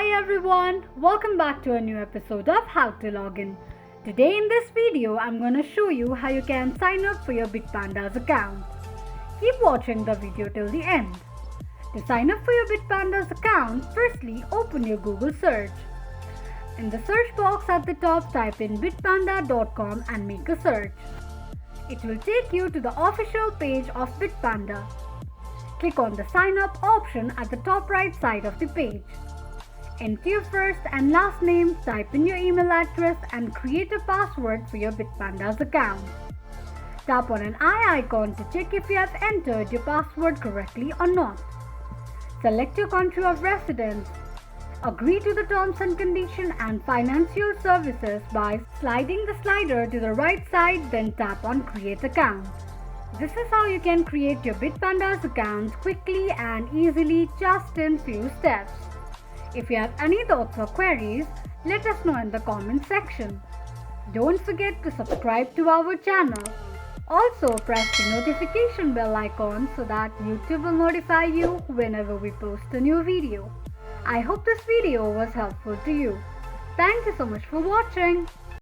Hi everyone, welcome back to a new episode of How to Login. Today in this video, I'm going to show you how you can sign up for your Bitpanda's account. Keep watching the video till the end. To sign up for your Bitpanda's account, firstly open your Google search. In the search box at the top, type in bitpanda.com and make a search. It will take you to the official page of Bitpanda. Click on the sign up option at the top right side of the page. Enter your first and last name, type in your email address and create a password for your Bitpanda's account. Tap on an eye icon to check if you have entered your password correctly or not. Select your country of residence. Agree to the terms and conditions and financial services by sliding the slider to the right side, then tap on Create Account. This is how you can create your Bitpanda's account quickly and easily just in few steps. If you have any thoughts or queries, let us know in the comment section. Don't forget to subscribe to our channel. Also press the notification bell icon so that YouTube will notify you whenever we post a new video. I hope this video was helpful to you. Thank you so much for watching.